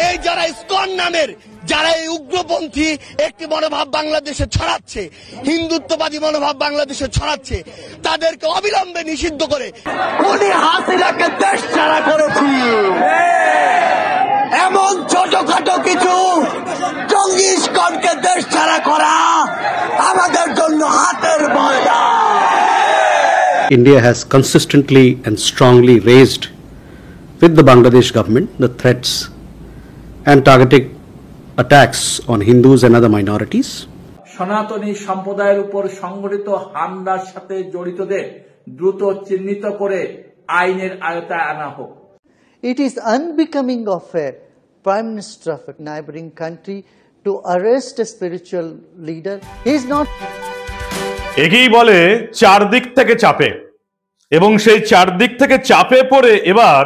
এই যারা ইসকন নামের যারা এই উগ্রপন্থী একটি মনোভাব বাংলাদেশে ছড়াচ্ছে, হিন্দুত্ববাদী মনোভাব বাংলাদেশে ছড়াচ্ছে, তাদেরকে অবিলম্বে নিষিদ্ধ করে উনি হাসিনাকে দেশ ছাড়া করেছি। এমন ছোটখাটো কিছু জঙ্গি ইসকনকে দেশ ছাড়া করা আমাদের জন্য হাতের ময়দা। India has consistently and strongly raised with the Bangladesh government the threats and targeted attacks on Hindus and other minorities. সনাতনী সম্প্রদায়ের উপর সংগঠিত হামলার সাথে জড়িতদের দ্রুত চিহ্নিত করে আইনের আওতায় আনা হোক। It is unbecoming of a Prime Minister of a neighboring country to arrest a spiritual leader. He is not. একেই বলে চারদিক থেকে চাপে, এবং সেই চারদিক থেকে চাপে পড়ে এবার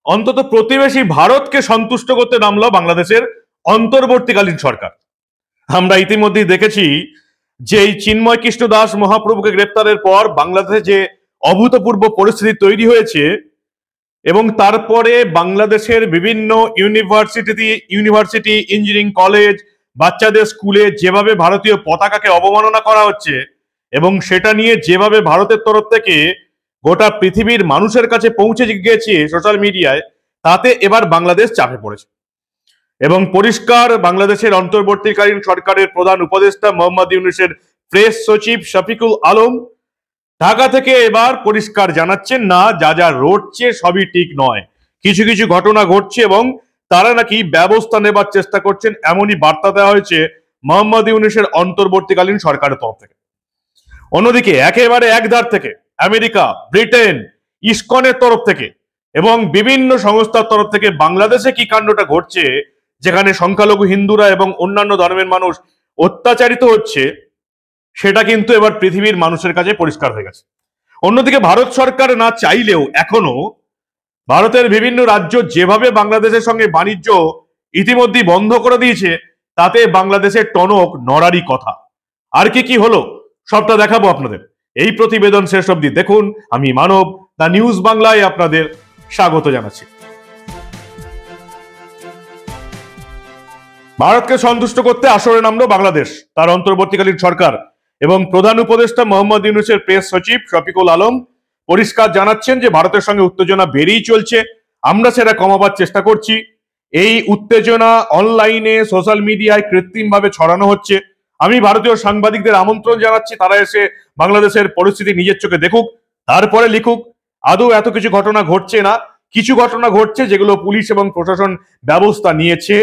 অন্তত প্রতিবেশী ভারতকে সন্তুষ্ট করতে নামলো বাংলাদেশের অন্তর্বর্তীকালীন সরকার। আমরা ইতিমধ্যেই দেখেছি যে এই চিন্ময় কৃষ্ণ দাস মহাপ্রভুকে গ্রেপ্তারের পর বাংলাদেশে যে অভূতপূর্ব পরিস্থিতি তৈরি হয়েছে, এবং তারপরে বাংলাদেশের বিভিন্ন ইউনিভার্সিটি, ইঞ্জিনিয়ারিং কলেজ, বাচ্চাদের স্কুলে যেভাবে ভারতীয় পতাকাকে অবমাননা করা হচ্ছে, এবং সেটা নিয়ে যেভাবে ভারতের তরফ থেকে গোটা পৃথিবীর মানুষের কাছে পৌঁছে গিয়েছে সোশ্যাল মিডিয়ায়, তাতে এবার বাংলাদেশ চাপে পড়েছে। এবং পরিষ্কার বাংলাদেশের অন্তর্বর্তীকালীন সরকারের প্রধান উপদেষ্টা মোহাম্মদ ইউনূসের প্রেস সচিব শফিকুল আলম ঢাকা থেকে এবার পরিষ্কার জানাচ্ছেন, না, যা যা ঘটছে সবই ঠিক নয়, কিছু কিছু ঘটনা ঘটছে এবং তারা নাকি ব্যবস্থা নেবার চেষ্টা করছেন, এমনই বার্তা দেওয়া হয়েছে মোহাম্মদ ইউনূসের অন্তর্বর্তীকালীন সরকারের তরফ থেকে। অন্যদিকে একেবারে একধার থেকে আমেরিকা, ব্রিটেন, ইসকনের তরফ থেকে এবং বিভিন্ন সংস্থার তরফ থেকে বাংলাদেশে কি কাণ্ডটা ঘটছে, যেখানে সংখ্যালঘু হিন্দুরা এবং অন্যান্য ধর্মের মানুষ অত্যাচারিত হচ্ছে, সেটা কিন্তু এবার পৃথিবীর মানুষের কাছে পরিষ্কার হয়ে গেছে। অন্যদিকে ভারত সরকার না চাইলেও এখনো ভারতের বিভিন্ন রাজ্য যেভাবে বাংলাদেশের সঙ্গে বাণিজ্য ইতিমধ্যেই বন্ধ করে দিয়েছে, তাতে বাংলাদেশের টনক নড়ারই কথা। আর কি হলো সবটা দেখাবো আপনাদের। এই প্রতিবেদন শেষ অবধি দেখুন। আমি মানব, দ্য নিউজ বাংলায় আপনাদের স্বাগত জানাচ্ছি। ভারতকে সন্তুষ্ট করতে আসরে নামলো বাংলাদেশ, তার অন্তর্বর্তীকালীন সরকার এবং প্রধান উপদেষ্টা মোহাম্মদ ইউনূসের প্রেস সচিব শফিকুল আলম পরিষ্কার জানাচ্ছেন যে ভারতের সঙ্গে উত্তেজনা বেড়েই চলছে, আমরা সেটা কমাবার চেষ্টা করছি। এই উত্তেজনা অনলাইনে, সোশ্যাল মিডিয়ায় কৃত্রিমভাবে ছড়ানো হচ্ছে। আমি ভারতীয় সাংবাদিকদের আমন্ত্রণ জানাচ্ছি, তারা এসে বাংলাদেশের পরিস্থিতি নিজের চোখে দেখুক, তারপরে লিখুক। আদৌ এত কিছু ঘটনা ঘটছে না, কিছু ঘটনা ঘটছে যেগুলো পুলিশ এবং প্রশাসন ব্যবস্থা নিয়েছে।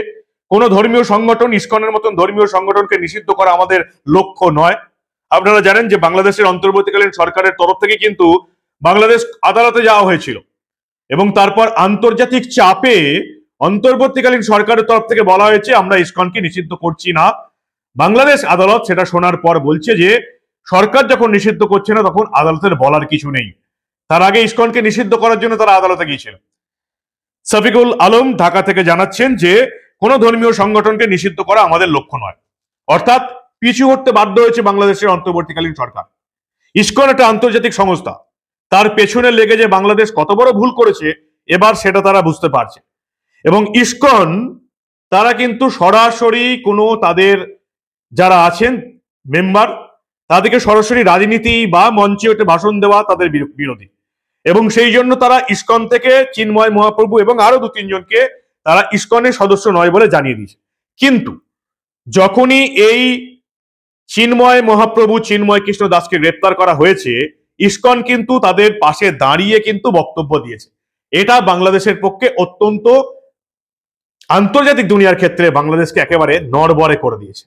কোন ধর্মীয় সংগঠন, ইসকনের মতন ধর্মীয় সংগঠনকে নিষিদ্ধ করা আমাদের লক্ষ্য নয়। আপনারা জানেন যে বাংলাদেশের অন্তর্বর্তীকালীন সরকারের তরফ থেকে কিন্তু বাংলাদেশ আদালতে যাওয়া হয়েছিল, এবং তারপর আন্তর্জাতিক চাপে অন্তর্বর্তীকালীন সরকারের তরফ থেকে বলা হয়েছে আমরা ইসকনকে নিষিদ্ধ করছি না। বাংলাদেশ আদালত সেটা শোনার পর বলছে যে সরকার যখন নিষিদ্ধ করছে না, তখন আদালতের বলার কিছু নেই। তার আগে ইসকনকে নিষিদ্ধ করার জন্য তারা আদালতে গিয়েছিল। শফিকুল আলম ঢাকা থেকে জানাচ্ছেন যে কোন ধর্মীয় সংগঠনকে নিষিদ্ধ করা আমাদের লক্ষ্য নয়, অর্থাৎ পিছু হটতে বাধ্য হয়েছে বাংলাদেশের অন্তর্বর্তীকালীন সরকার। ইসকন একটা আন্তর্জাতিক সংস্থা, তার পেছনে লেগে যে বাংলাদেশ কত বড় ভুল করেছে এবার সেটা তারা বুঝতে পারছে। এবং ইসকন তারা কিন্তু সরাসরি কোনো তাদের যারা আছেন মেম্বার, তাদেরকে সরাসরি রাজনীতি বা মঞ্চে ওঠে ভাষণ দেওয়া তাদের বিরোধী, এবং সেই জন্য তারা ইসকন থেকে চিন্ময় মহাপ্রভু এবং আরো 2-3 জনকে তারা ইসকনের সদস্য নয় বলে জানিয়ে দিয়েছে। কিন্তু যখনই এই চিন্ময় মহাপ্রভু, চিন্ময় কৃষ্ণ দাসকে গ্রেপ্তার করা হয়েছে, ইসকন কিন্তু তাদের পাশে দাঁড়িয়ে কিন্তু বক্তব্য দিয়েছে। এটা বাংলাদেশের পক্ষে অত্যন্ত, আন্তর্জাতিক দুনিয়ার ক্ষেত্রে বাংলাদেশকে একেবারে নড়বড়ে করে দিয়েছে।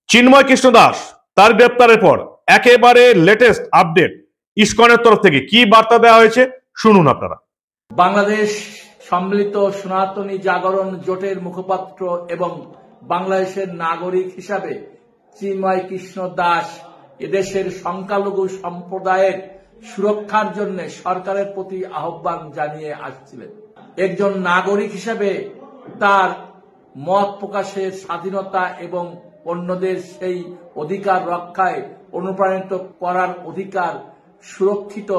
চিন্ময় কৃষ্ণ দাস তার গ্রেপ্তারের পর একেবারে লেটেস্ট আপডেট ইসকনের তরফ থেকে কি বার্তা দেওয়া হয়েছে শুনুন আপনারা। বাংলাদেশ সম্মিলিত সনাতনী জাগরণ জোটের মুখপাত্র এবং বাংলাদেশের নাগরিক হিসাবে চিন্ময় কৃষ্ণ দাস এদেশের সংখ্যালঘু সম্প্রদায়ের সুরক্ষার জন্য সরকারের প্রতি আহ্বান জানিয়ে আসছিলেন। একজন নাগরিক হিসাবে তার মত প্রকাশের স্বাধীনতা এবং অন্যদের সেই অধিকার রক্ষায় অনুপ্রাণিত করার অধিকার সুরক্ষিত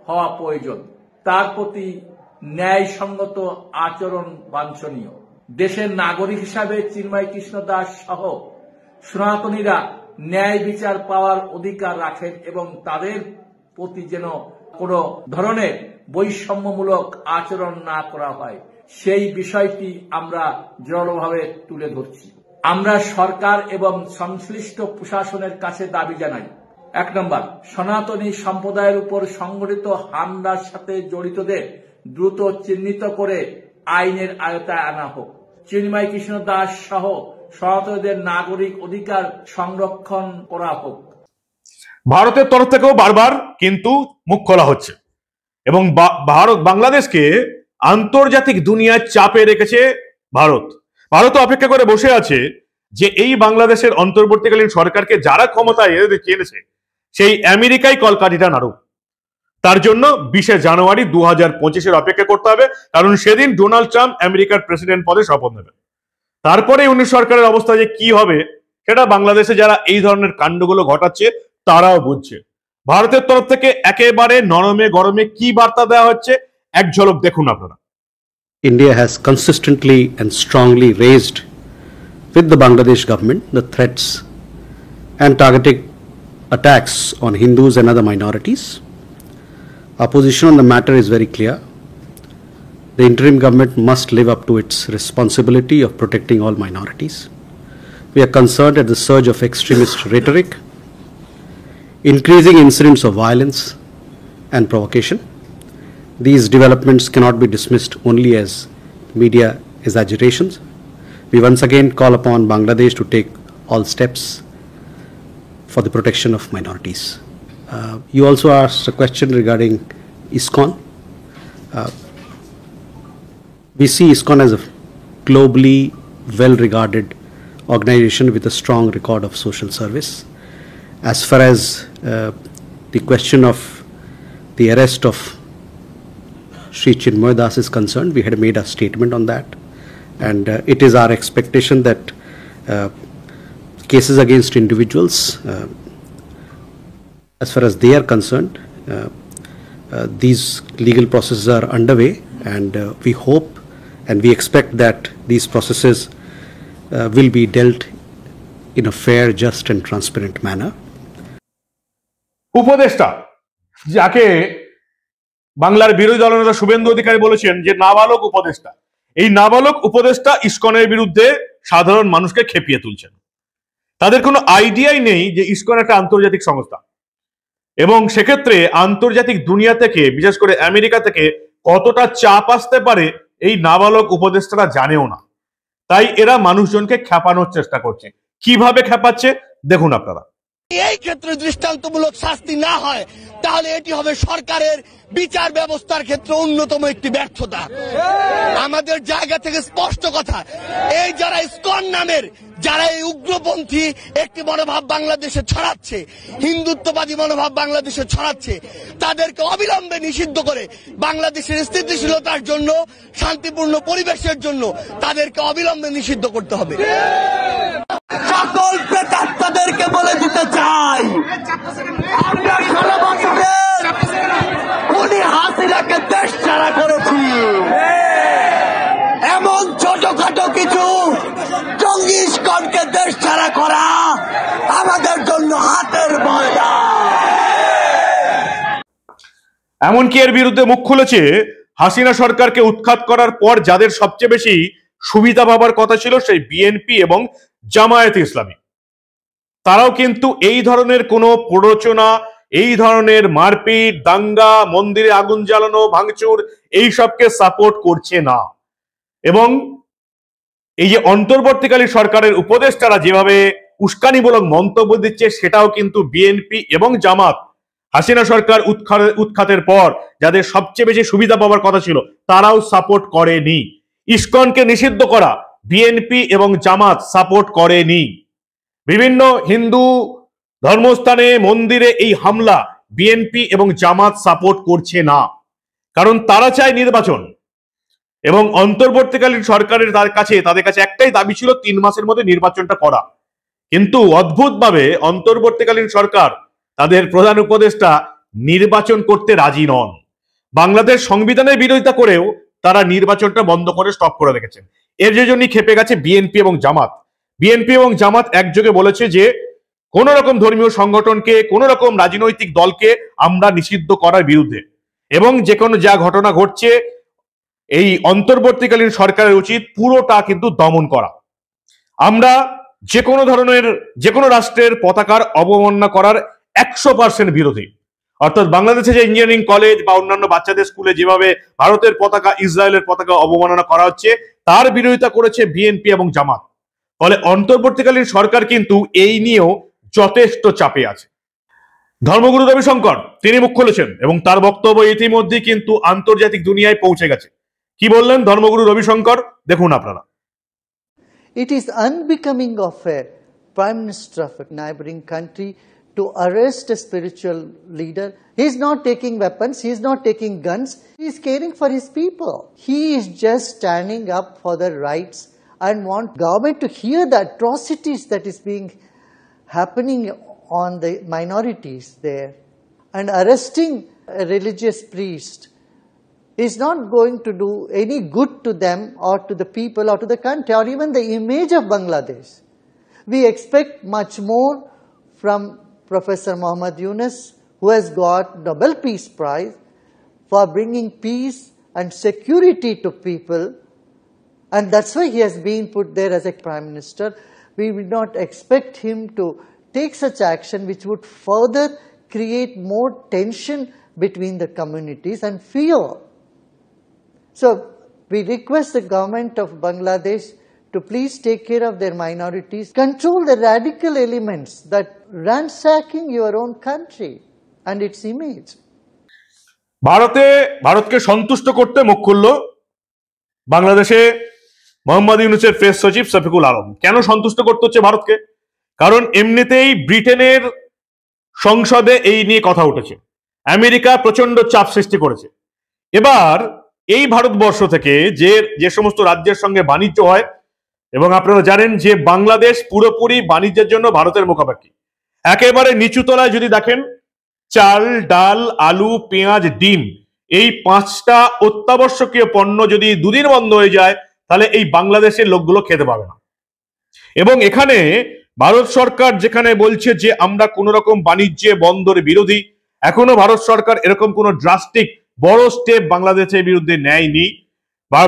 হওয়া প্রয়োজন। তার প্রতি ন্যায়সঙ্গত আচরণ বাঞ্ছনীয়। দেশের নাগরিক হিসাবে চিন্ময় কৃষ্ণ দাস সহ সনাতনীরা ন্যায় বিচার পাওয়ার অধিকার রাখেন এবং তাদের প্রতি যেন কোনো ধরনের বৈষম্যমূলক আচরণ না করা হয়, সেই বিষয়টি আমরা জোরালোভাবে তুলে ধরছি। আমরা সরকার এবং সংশ্লিষ্ট প্রশাসনের কাছে দাবি জানাই, 1 নম্বর, সনাতনী সম্প্রদায়ের উপর সংঘটিত হামলার সাথে জড়িতদের দ্রুত চিহ্নিত করে আইনের আওতায় আনা হোক। চিন্ময় কৃষ্ণ দাস সহ সনাতনীদের নাগরিক অধিকার সংরক্ষণ করা হোক। ভারতের তরফ থেকেও বারবার কিন্তু মুখ খোলা হচ্ছে এবং বাংলাদেশকে আন্তর্জাতিক দুনিয়ায় চাপে রেখেছে ভারত অপেক্ষা করে বসে আছে যে এই বাংলাদেশের অন্তর্বর্তীকালীন সরকারকে যারা ক্ষমতায় এনেছে সেই আমেরিকায় কলকাঠিটা নাড়ুক। তার জন্য 20শে জানুয়ারি 2025 অপেক্ষা করতে হবে, কারণ সেদিন ডোনাল্ড ট্রাম্প আমেরিকার প্রেসিডেন্ট পদে শপথ নেবেন। তারপরে উনি সরকারের অবস্থা যে কি হবে সেটা বাংলাদেশে যারা এই ধরনের কাণ্ডগুলো ঘটাচ্ছে তারাও বুঝছে। ভারতের তরফ থেকে একেবারে নরমে গরমে কি বার্তা দেওয়া হচ্ছে এক ঝলক দেখুন আপনারা। India has consistently and strongly raised with the Bangladesh government the threats and targeted attacks on Hindus and other minorities. Our position on the matter is very clear. The interim government must live up to its responsibility of protecting all minorities. We are concerned at the surge of extremist rhetoric, increasing incidents of violence and provocation. These developments cannot be dismissed only as media exaggerations. We once again call upon Bangladesh to take all steps for the protection of minorities. You also asked a question regarding ISKCON. We see ISKCON as a globally well-regarded organization with a strong record of social service. As far as the question of the arrest of Sri Chinmoy Das is concerned, we had made a statement on that, and it is our expectation that cases against individuals, as far as they are concerned, these legal processes are underway, and we hope and we expect that these processes will be dealt in a fair, just and transparent manner. উপদেষ্টা যাকে বাংলার বিরোধী দলনেতা শুভেন্দু অধিকারী বলেছেন যে নাবালক উপদেষ্টা, এই নাবালক উপদেষ্টা ইসকনের বিরুদ্ধে সাধারণ মানুষকে খেপিয়ে তুলছেন। তাদের কোনো আইডিয়াই নেই যে ইসকন একটা আন্তর্জাতিক সংস্থা এবং সেক্ষেত্রে আন্তর্জাতিক দুনিয়া থেকে, বিশেষ করে আমেরিকা থেকে কতটা চাপ আসতে পারে এই নাবালক উপদেষ্টারা জানেও না। তাই এরা মানুষজনকে খেপানোর চেষ্টা করছে। কিভাবে খেপাচ্ছে দেখুন আপনারা। এই ক্ষেত্রে দৃষ্টান্তমূলক শাস্তি না হয় তাহলে এটি হবে সরকারের বিচার ব্যবস্থার ক্ষেত্রে অন্যতম একটি ব্যর্থতা। আমাদের জায়গা থেকে স্পষ্ট কথা, এই যারা ইসকন নামের যারা এই উগ্রপন্থী একটি মনোভাব বাংলাদেশে ছড়াচ্ছে, হিন্দুত্ববাদী মনোভাব বাংলাদেশে ছড়াচ্ছে, তাদেরকে অবিলম্বে নিষিদ্ধ করে বাংলাদেশের স্থিতিশীলতার জন্য, শান্তিপূর্ণ পরিবেশের জন্য তাদেরকে অবিলম্বে নিষিদ্ধ করতে হবে। সকল প্রেতাত্মাদেরকে বলে দিতে চাই, আমরা 16 বছরের উনি হাসিনাকে দেশ ছাড়া করেছি। এমন ছোটখাটো কিছু জঙ্গি ইসকনকে দেশ ছাড়া করা আমাদের জন্য হাতের ময়দা। এমনকি এর বিরুদ্ধে মুখ খুলেছে হাসিনা সরকারকে উৎখাত করার পর যাদের সবচেয়ে বেশি সুবিধা পাবার কথা ছিল সেই বিএনপি এবং জামায়াতে ইসলামী। তারাও কিন্তু এই ধরনের কোনো প্ররোচনা, এই ধরনের মারপিট, দাঙ্গা, মন্দিরে আগুন জ্বালানো, ভাঙচুর এই সবকে সাপোর্ট করছে না। এবং এই যে অন্তর্বর্তীকালীন সরকারের উপদেষ্টারা যেভাবে উস্কানিমূলক মন্তব্য দিচ্ছে সেটাও কিন্তু বিএনপি এবং জামাত হাসিনা সরকার উৎখাতের পর যাদের সবচেয়ে বেশি সুবিধা পাওয়ার কথা ছিল তারাও সাপোর্ট করেনি। ইসকনকে নিষিদ্ধ করা বিএনপি এবং জামাত সাপোর্ট করেনি। বিভিন্ন হিন্দু ধর্মস্থানে, মন্দিরে এই হামলা বিএনপি এবং জামাত সাপোর্ট করছে না, কারণ তারা চায় নির্বাচন। এবং অন্তর্বর্তীকালীন সরকারের তাদের কাছে একটাই দাবি ছিল 3 মাসের মধ্যে নির্বাচনটা করা। কিন্তু অদ্ভুতভাবে অন্তর্বর্তীকালীন সরকার, তাদের প্রধান উপদেষ্টা নির্বাচন করতে রাজি নন। বাংলাদেশ সংবিধানের বিরোধিতা করেও তারা নির্বাচনটা বন্ধ করে স্টপ করে রেখেছেন। এর জন্যই খেপে গেছে বিএনপি এবং জামাত। বিএনপি এবং জামাত একযোগে বলেছে যে কোন রকম ধর্মীয় সংগঠনকে, কোন রকম রাজনৈতিক দলকে আমরা নিষিদ্ধ করার বিরুদ্ধে, এবং যে কোনো যা ঘটনা ঘটছে এই অন্তর্বর্তীকালীন সরকারের উচিত পুরোটা কিন্তু দমন করা। আমরা যে কোনো ধরনের, যে কোনো রাষ্ট্রের পতাকার অবমাননা করার 100% বিরোধী। অর্থাৎ বাংলাদেশে যে ইঞ্জিনিয়ারিং কলেজ বা অন্যান্য বাচ্চাদের স্কুলে যেভাবে ভারতের পতাকা, ইসরায়েলের পতাকা অবমাননা করা হচ্ছে, তার বিরোধিতা করেছে বিএনপি এবং জামাত। ফলে অন্তর্বর্তীকালীন সরকার কিন্তু এই নিয়েও যথেষ্ট চাপে আছে। ধর্মগুরু রবিশঙ্কর তিনি মুখ খুলেছেন এবং তার বক্তব্য ইতিমধ্যেই কিন্তু আন্তর্জাতিক দুনিয়ায় পৌঁছে গেছে। কি বললেন ধর্মগুরু রবিশঙ্কর, দেখুন আপনারা। It is unbecoming of a prime minister of a neighboring country to arrest a spiritual leader. He is not taking weapons, he is not taking guns, he is caring for his people. He is just standing up for their rights and want government to hear the atrocities that is being happening on the minorities there. And arresting a religious priest is not going to do any good to them or to the people or to the country or even the image of Bangladesh. We expect much more from Professor Muhammad Yunus, who has got Nobel Peace Prize for bringing peace and security to people, and that's why he has been put there as a Prime Minister. We will not expect him to take such action which would further create more tension between the communities and fear. So we request the government of Bangladesh to please take care of their minorities, control the radical elements that ransacking your own country and its image. ভারতকে সন্তুষ্ট করতে মুখ খুলল বাংলাদেশে Mohammad ইউনূসের press সচিব শফিকুল আলম। কেন সন্তুষ্ট করতে হচ্ছে ভারতকে? কারণ এমনিতেই ব্রিটেনের সংসদে এই নিয়ে কথা উঠেছে, আমেরিকা প্রচন্ড চাপ সৃষ্টি করেছে। এবার এই ভারতবর্ষ থেকে যে সমস্ত রাজ্যের সঙ্গে বাণিজ্য হয়, এবং আপনারা জানেন যে বাংলাদেশ পুরোপুরি বাণিজ্যের জন্য ভারতের মুখাপেক্ষী। একেবারে নিচু তলায় যদি দেখেন, চাল, ডাল, আলু, পেঁয়াজ, ডিম, এই 5টা অত্যাবশ্যকীয় পণ্য যদি দুদিন বন্ধ হয়ে যায়, তাহলে এই বাংলাদেশের লোকগুলো খেতে পাবে না। এবং এখানে ভারত সরকার যেখানে বলছে যে আমরা কোন রকম বাণিজ্যে বন্ধের বিরোধী, এখনো ভারত সরকার এরকম কোন ড্রাস্টিক বড় স্টেপ বাংলাদেশের বিরুদ্ধে নেয়নি।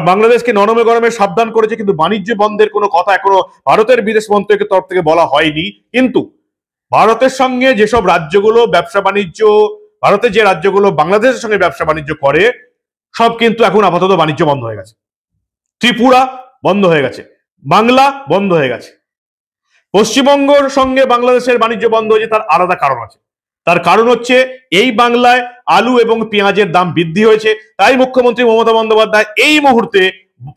বাংলাদেশকে নরমে গরমে সাবধান করেছে, কিন্তু বাণিজ্য বন্ধের কোনো কথা এখনো ভারতের বিদেশ মন্ত্রকের তরফ থেকে বলা হয়নি। কিন্তু ভারতের সঙ্গে যেসব রাজ্যগুলো ব্যবসা বাণিজ্য, ভারতের যে রাজ্যগুলো বাংলাদেশের সঙ্গে ব্যবসা বাণিজ্য করে, সব কিন্তু এখন আপাতত বাণিজ্য বন্ধ হয়ে গেছে। ত্রিপুরা বন্ধ হয়ে গেছে, বাংলা বন্ধ হয়ে গেছে। পশ্চিমবঙ্গের সঙ্গে বাংলাদেশের বাণিজ্য বন্ধ হয়েছে, তার আলাদা কারণ আছে। তার কারণ হচ্ছে এই বাংলায় আলু এবং পেঁয়াজের দাম বৃদ্ধি হয়েছে, তাই মুখ্যমন্ত্রী মমতা বন্দ্যোপাধ্যায় এই মুহূর্তে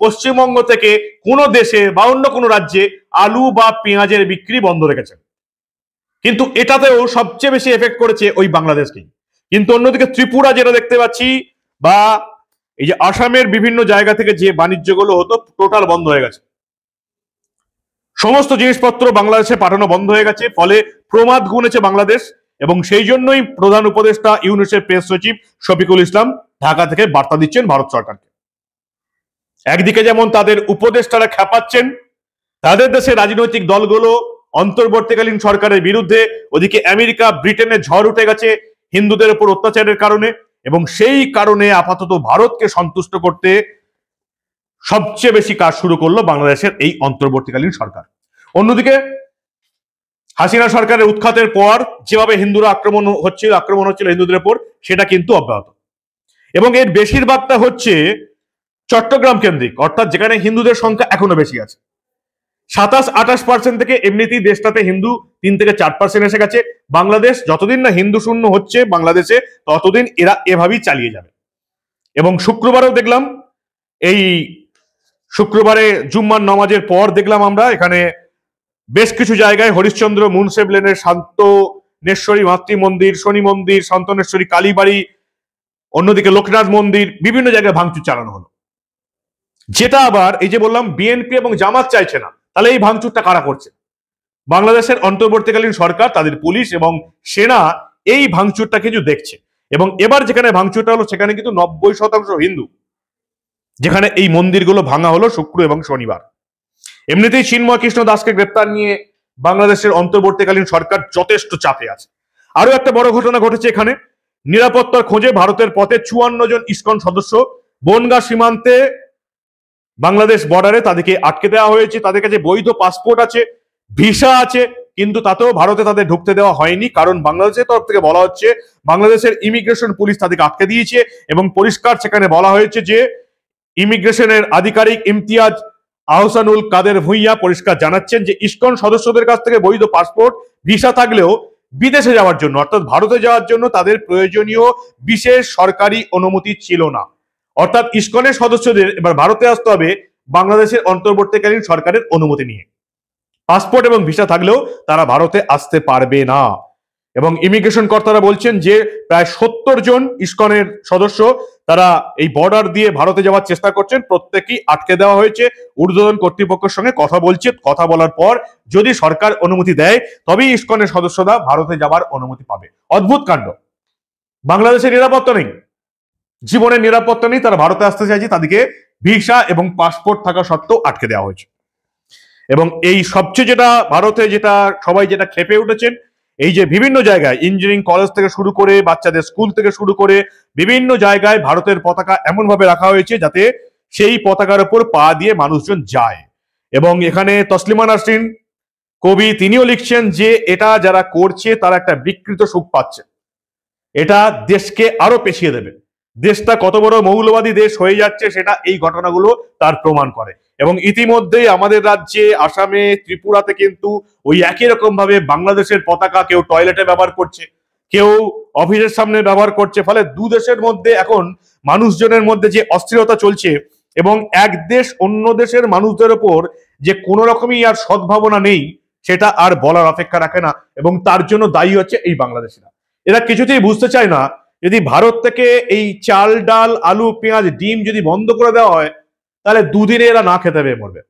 পশ্চিমবঙ্গ থেকে কোনো দেশে বা অন্য কোনো রাজ্যে আলু বা পেঁয়াজের বিক্রি বন্ধ রেখেছেন। কিন্তু এটাতেও সবচেয়ে বেশি এফেক্ট করেছে ওই বাংলাদেশকেই। কিন্তু অন্যদিকে ত্রিপুরা যেটা দেখতে পাচ্ছি, বা এই যে আসামের বিভিন্ন জায়গা থেকে যে বাণিজ্যগুলো হতো, টোটাল বন্ধ হয়ে গেছে। সমস্ত জিনিসপত্র বাংলাদেশে পাঠানো বন্ধ হয়ে গেছে। ফলে প্রমাদ গুনেছে বাংলাদেশ, এবং সেই জন্যই প্রধান উপদেষ্টা ইউনূসের প্রেস সচিব শফিকুল ইসলাম ঢাকা থেকে বার্তা দিচ্ছেন ভারত সরকারকে। একদিকে যেমন তাদের উপদেষ্টারা খেপাচ্ছেন, তাদের দেশের রাজনৈতিক দলগুলো অন্তর্বর্তীকালীন সরকারের বিরুদ্ধে, ওদিকে আমেরিকা ব্রিটেনে ঝড় উঠে গেছে হিন্দুদের উপর অত্যাচারের কারণে, এবং সেই কারণে আপাতত ভারতকে সন্তুষ্ট করতে সবচেয়ে বেশি কাজ শুরু করলো বাংলাদেশের এই অন্তর্বর্তীকালীন সরকার। অন্যদিকে হাসিনা সরকারের উৎখাতের পর যেভাবে হিন্দুরা আক্রমণ হচ্ছিল হিন্দুদের উপর, সেটা কিন্তু অব্যাহত, এবং এর বেশিরভাগটা হচ্ছে চট্টগ্রাম কেন্দ্রিক, অর্থাৎ যেখানে হিন্দুদের সংখ্যা এখনো বেশি আছে। 27-28% থেকে এমনিতেই দেশটাতে হিন্দু 3 থেকে 4% এসে গেছে। বাংলাদেশ যতদিন না হিন্দু শূন্য হচ্ছে বাংলাদেশে, ততদিন এরা এভাবেই চালিয়ে যাবে। এবং শুক্রবারেও দেখলাম, এই শুক্রবারে জুম্মার নামাজের পর দেখলাম আমরা এখানে বেশ কিছু জায়গায় হরিশ্চন্দ্র মুন্সেব লেনের শান্তনেশ্বরী মাতৃ মন্দির, শনি মন্দির, শান্তনেশ্বরী কালীবাড়ি, অন্যদিকে লোকনাথ মন্দির, বিভিন্ন জায়গায় ভাঙচুর চালানো হলো। যেটা আবার এই যে বললাম বিএনপি এবং জামাত চাইছে না, তাহলে এই ভাঙচুরটা কারা করছে? বাংলাদেশের অন্তর্বর্তীকালীন সরকার, তাদের পুলিশ এবং সেনা এই ভাঙচুরটা কিছু দেখছে। এবং এবার যেখানে ভাঙচুরটা হলো সেখানে কিন্তু 90% হিন্দু। যেখানে এই মন্দিরগুলো ভাঙা হলো শুক্র এবং শনিবার। এমনিতেই চিন্ময় কৃষ্ণ দাসকে গ্রেপ্তার নিয়ে বাংলাদেশের অন্তর্বর্তীকালীন সরকার যথেষ্ট চাপে আছে। আরো একটা বড় ঘটনা ঘটেছে এখানে। নিরাপত্তার খোঁজে ভারতের পথে 54 জন ইসকন সদস্য বনগাঁ সীমান্তে বাংলাদেশ বর্ডারে তাদেরকে আটকে দেওয়া হয়েছে। তাদের কাছে বৈধ পাসপোর্ট আছে, ভিসা আছে, কিন্তু তাতেও ভারতে তাদের ঢুকতে দেওয়া হয়নি, কারণ বাংলাদেশের তরফ থেকে বলা হচ্ছে বাংলাদেশের ইমিগ্রেশন পুলিশ তাদেরকে আটকে দিয়েছে। এবং পরিষ্কার সেখানে বলা হয়েছে যে ইমিগ্রেশনের আধিকারিক ইমতিয়াজ আহসানুল কাদের ভুঁইয়া পরিষ্কার জানাচ্ছেন যে ইসকন সদস্যদের কাছ থেকে বৈধ পাসপোর্ট, ভিসা থাকলেও বিদেশে যাওয়ার জন্য অর্থাৎ ভারতে যাওয়ার জন্য তাদের প্রয়োজনীয় বিশেষ সরকারি অনুমতি ছিল না। অর্থাৎ ইসকনের সদস্যদের এবার ভারতে আসতে হবে বাংলাদেশের অন্তর্বর্তীকালীন সরকারের অনুমতি নিয়ে। পাসপোর্ট এবং ভিসা থাকলেও তারা ভারতে আসতে পারবে না। এবং ইমিগ্রেশন কর্তারা বলছেন যে প্রায় 70 জন ইসকনের সদস্য তারা এই বর্ডার দিয়ে ভারতে যাওয়ার চেষ্টা করছেন, প্রত্যেকেই আটকে দেওয়া হয়েছে। ঊর্ধ্বতন কর্তৃপক্ষের সঙ্গে কথা বলছে, কথা বলার পর যদি সরকার অনুমতি দেয় তবেই ইসকনের সদস্যরা ভারতে যাওয়ার অনুমতি পাবে। অদ্ভুত কাণ্ড। বাংলাদেশের নিরাপত্তা নেই, জীবনের নিরাপত্তা নেই, তারা ভারতে আসতে চাইছে, তাদেরকে ভিসা এবং পাসপোর্ট থাকা সত্ত্বেও আটকে দেওয়া হয়েছে। এবং এই সবচেয়ে যেটা ভারতে যেটা সবাই যেটা খেপে উঠেছেন, এই যে বিভিন্ন জায়গায় ইঞ্জিনিয়ারিং কলেজ থেকে শুরু করে বাচ্চাদের স্কুল থেকে শুরু করে বিভিন্ন জায়গায় ভারতের পতাকা এমন ভাবে রাখা হয়েছে যাতে সেই পতাকার উপর পা দিয়ে মানুষজন যায়। এবং এখানে তসলিমা নাসরিন কবি তিনিও লিখছেন যে এটা যারা করছে তারা একটা বিকৃত সুখ পাচ্ছে, এটা দেশকে আরো পেছিয়ে দেবে। দেশটা কত বড় মৌলবাদী দেশ হয়ে যাচ্ছে সেটা এই ঘটনাগুলো তার প্রমাণ করে। এবং ইতিমধ্যেই আমাদের রাজ্যে, আসামে, ত্রিপুরাতে কিন্তু ওই একই রকম ভাবে বাংলাদেশের পতাকা কেউ টয়লেটে ব্যবহার করছে, কেউ অফিসের সামনে ব্যবহার করছে। ফলে দু দেশের মধ্যে এখন মানুষজনের মধ্যে যে অস্থিরতা চলছে এবং এক দেশ অন্য দেশের মানুষদের ওপর যে কোনো রকমই আর সদ্ভাবনা নেই সেটা আর বলার অপেক্ষা রাখে না। এবং তার জন্য দায়ী হচ্ছে এই বাংলাদেশিরা। এরা কিছুতেই বুঝতে চায় না যদি ভারত থেকে এই চাল, ডাল, আলু, পেঁয়াজ, ডিম যদি বন্ধ করে দেওয়া হয় তাহলে দুদিনে এরা না খেতে পেয়ে মরবে।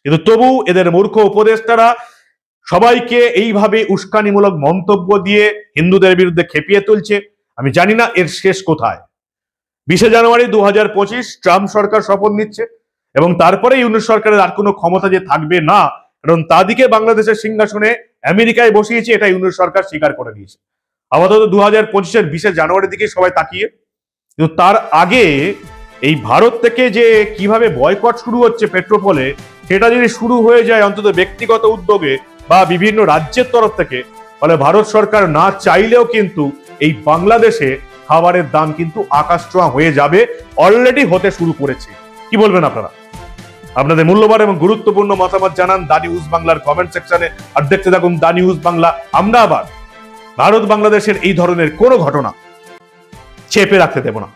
কিন্তু তবু এদের মূর্খ উপদেষ্টারা সবাইকে এইভাবে উস্কানিমূলক মন্তব্য দিয়ে হিন্দুদের বিরুদ্ধে খেপিয়ে তুলছে। আমি জানি না এর শেষ কোথায়। 20 জানুয়ারি 2025 ট্রাম্প সরকার শপথ নিচ্ছে এবং তারপরে ইউনুস সরকারের আর কোনো ক্ষমতা যে থাকবে না, কারণ তাদিকে বাংলাদেশের সিংহাসনে আমেরিকায় বসিয়েছে, এটা ইউনুস সরকার স্বীকার করে দিয়েছে। আপাতত 2025-এর 20 জানুয়ারির দিকে সবাই তাকিয়ে। কিন্তু তার আগে এই ভারত থেকে যে কিভাবে বয়কট শুরু হচ্ছে পেট্রোপোলে, সেটা যদি শুরু হয়ে যায় অন্তত ব্যক্তিগত উদ্যোগে বা বিভিন্ন রাজ্যের তরফ থেকে, ফলে ভারত সরকার না চাইলেও কিন্তু এই বাংলাদেশে খাবারের দাম কিন্তু আকাশ ছোঁয়া হয়ে যাবে, অলরেডি হতে শুরু করেছে। কি বলবেন আপনারা? আপনাদের মূল্যবান এবং গুরুত্বপূর্ণ মতামত জানান দা নিউজ বাংলার কমেন্ট সেকশনে। আর দেখতে থাকুন দা নিউজ বাংলা। আমরা আবার ভারত বাংলাদেশের এই ধরনের কোনো ঘটনা চেপে রাখতে দেব না।